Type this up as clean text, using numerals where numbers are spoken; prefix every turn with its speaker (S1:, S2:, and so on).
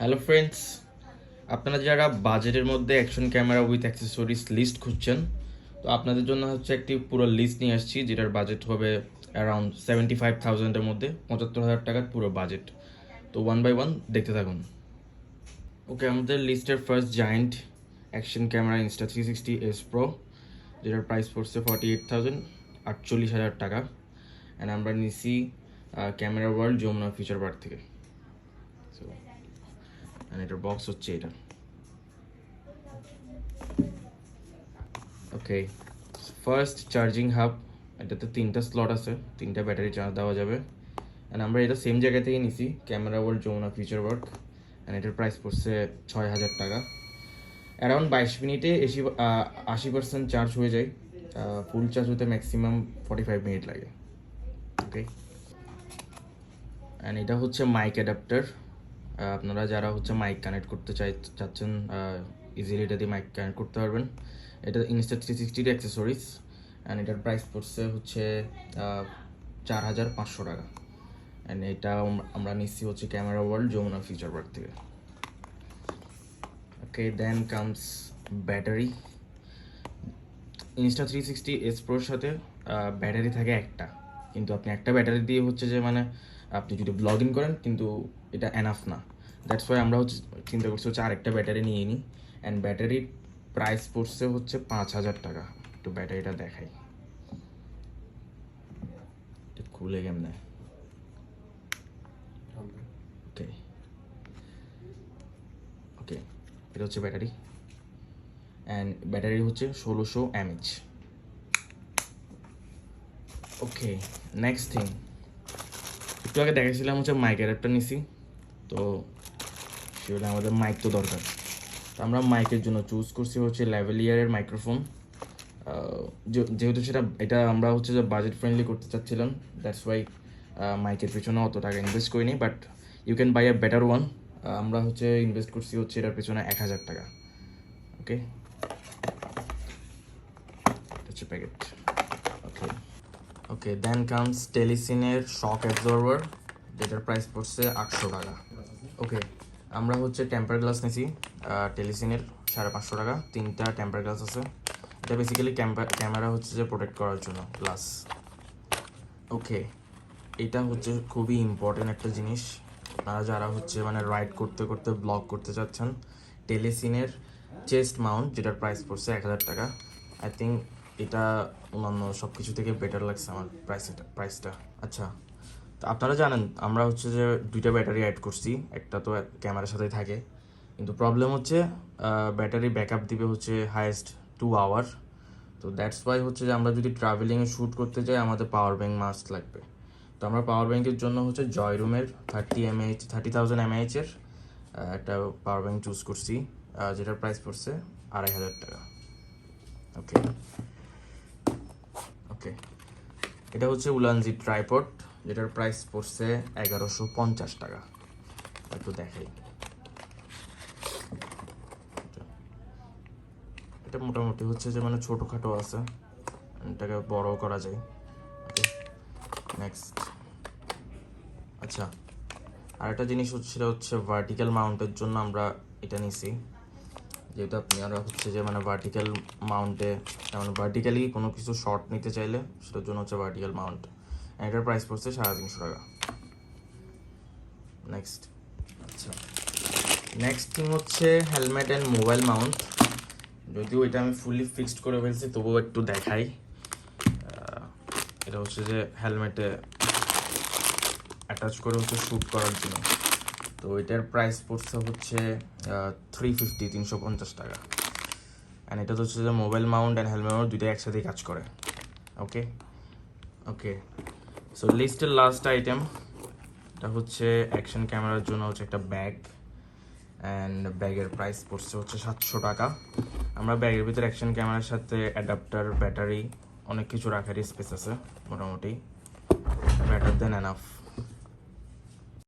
S1: Hello friends, আপনারা যারা বাজেটের মধ্যে action camera with accessories list খুঁজছেন, তো আপনাদের জন্য হচ্ছে একটি পুরো লিস্ট নিয়ে আসছি যেটার বাজেট হবে অ্যারাউন্ড 75,000-এর মধ্যে, 75,000 টাকার পুরো বাজেট। তো ওয়ান বাই ওয়ান দেখতে থাকুন। ওকে, আমাদের লিস্টের first giant action camera Insta360S Pro, যেটার প্রাইস পড়ছে 48,000, 48,000 টাকা। অ্যান্ড আমরা নিছি Camera World Jamuna Future Park থেকে। সো অ্যান্ড এটার বক্স হচ্ছে এটা। ওকে, ফার্স্ট চার্জিং হাব, এটাতে 3টা স্লট আছে, 3টা ব্যাটারি চার্জ দেওয়া যাবে। অ্যান্ড আমরা এটা সেম জায়গা থেকে নিছি, Camera World Jamuna Future Park. And এটার প্রাইস পড়ছে 6,000 টাকা। অ্যারাউন্ড 22 মিনিটে 80% চার্জ হয়ে যায়। ফুল চার্জ হতে ম্যাক্সিমাম 45 মিনিট লাগে। ওকে, অ্যান্ড এটা হচ্ছে মাইক অ্যাডাপ্টার। আপনারা যারা হচ্ছে মাইক কানেক্ট করতে চাচ্ছেন, ইজিলি এটা দিয়ে মাইক কানেক্ট করতে পারবেন। এটা Insta360 অ্যাক্সেসরিজ। অ্যান্ড এটার প্রাইস পড়ছে হচ্ছে 4,500 টাকা। অ্যান্ড এটা আমরা নিচ্ছি হচ্ছে Camera World Jamuna Future Park থেকে। ওকে, দেন কামস ব্যাটারি। Insta360S Proর সাথে ব্যাটারি থাকে একটা, কিন্তু আপনি একটা ব্যাটারি দিয়ে হচ্ছে যে মানে আপনি যদি ব্লগিং করেন, কিন্তু এটা এনাফ না। দ্যাটস ওয়াই আমরা হচ্ছে চিন্তা করছি হচ্ছে আরেকটা ব্যাটারি নিয়ে নিই। অ্যান্ড ব্যাটারির প্রাইস পড়ছে হচ্ছে 5,000 টাকা। একটু ব্যাটারিটা দেখাই, এটা খুলে কেমনে। ওকে ওকে, এটা হচ্ছে ব্যাটারি। অ্যান্ড ব্যাটারি হচ্ছে 1600 mAh। ওকে, নেক্সট থিং, একটু আগে দেখেছিলাম হচ্ছে মাইক অ্যাডাপ্টার নিছি, তো সেগুলো আমাদের মাইক তো দরকার। তো আমরা মাইকের জন্য চুজ করছি হচ্ছে ল্যাভেলিয়ারের মাইক্রোফোন। যেহেতু এটা আমরা হচ্ছে যে বাজেট ফ্রেন্ডলি করতে চাচ্ছিলাম, দ্যাটস ওয়াই মাইকের পিছনে অত টাকা ইনভেস্ট করিনি, but you can buy a better one. আমরা হচ্ছে ইনভেস্ট করছি হচ্ছে এটার পিছনে 1,000 টাকা। ওকে, হচ্ছে প্যাকেট। ওকে ওকে, দেন কামস টেলিসিনের শক অ্যাবজর্ভার, যেটার প্রাইস পড়ছে 800 টাকা। ওকে, আমরা হচ্ছে টেম্পার গ্লাস নিয়েছি টেলিসিনের 550 টাকা। 3টা টেম্পার গ্লাস আছে। এটা বেসিক্যালি ক্যামেরা হচ্ছে যে প্রোটেক্ট করার জন্য গ্লাস। ওকে, এটা হচ্ছে খুবই ইম্পর্টেন্ট একটা জিনিস। আপনারা যারা হচ্ছে মানে রাইড করতে করতে ব্লগ করতে চাচ্ছেন, টেলিসিনের চেস্ট মাউন্ট, যেটার প্রাইস পড়ছে 1,000 টাকা। আই থিঙ্ক এটা অন্যান্য সব কিছু থেকে বেটার লাগছে আমার প্রাইসটা। আচ্ছা, তো আপনারা জানেন আমরা হচ্ছে যে 2টা ব্যাটারি অ্যাড করছি, একটা তো ক্যামেরার সাথেই থাকে, কিন্তু প্রবলেম হচ্ছে ব্যাটারি ব্যাকআপ দিবে হচ্ছে হাইয়েস্ট 2 আওয়ার। তো দ্যাটস ওয়াই হচ্ছে যে আমরা যদি ট্রাভেলিংয়ে শ্যুট করতে যাই, আমাদের পাওয়ার ব্যাঙ্ক মাস্ট লাগবে। তো আমরা পাওয়ার ব্যাঙ্কের জন্য হচ্ছে জয়রুমের 30,000 mAh-এর একটা পাওয়ার ব্যাঙ্ক চুজ করছি, যেটার প্রাইস পড়ছে 2,500 টাকা। ওকে ওকে, এটা হচ্ছে উলানজি ট্রাইপড, যেটার প্রাইস পড়ছে 1,150 টাকা। একটু দেখাই, এটা মোটামুটি হচ্ছে যে মানে ছোটোখাটো আছে, এটাকে বড়ও করা যায়। ওকে, নেক্সট। আচ্ছা, আরেকটা জিনিস সেটা হচ্ছে ভার্টিক্যাল মাউন্টের জন্য আমরা এটা নিছি, যেহেতু আপনারা হচ্ছে যে মানে ভার্টিক্যাল মাউন্টে মানে ভার্টিক্যালি কোনো কিছু শর্ট নিতে চাইলে সেটার জন্য হচ্ছে ভার্টিক্যাল মাউন্ট। এটার প্রাইস পড়ছে 350 টাকা। নেক্সট। আচ্ছা, নেক্সট থিং হচ্ছে হেলমেট অ্যান্ড মোবাইল মাউন্ট। যদিও এটা আমি ফুললি ফিক্সড করে ফেলছি, তবুও একটু দেখাই। এটা হচ্ছে যে হেলমেটে অ্যাটাচ করে হচ্ছে শ্যুট করার জন্য। তো এটার প্রাইস পড়ছে হচ্ছে 350 টাকা। অ্যান্ড এটা তো হচ্ছে যে mobile Mount and helmet Mount দুইটা একসাথেই কাজ করে। ওকে ওকে, সো লিস্টের লাস্ট আইটেম, এটা হচ্ছে অ্যাকশন ক্যামেরার জন্য হচ্ছে একটা ব্যাগ। অ্যান্ড ব্যাগের প্রাইস পড়ছে হচ্ছে 700 টাকা। আমরা ব্যাগের ভিতরে অ্যাকশন ক্যামেরার সাথে অ্যাডাপ্টার, ব্যাটারি, অনেক কিছু রাখার স্পেস আছে, মোটামুটি বেটার দেন এনাফ।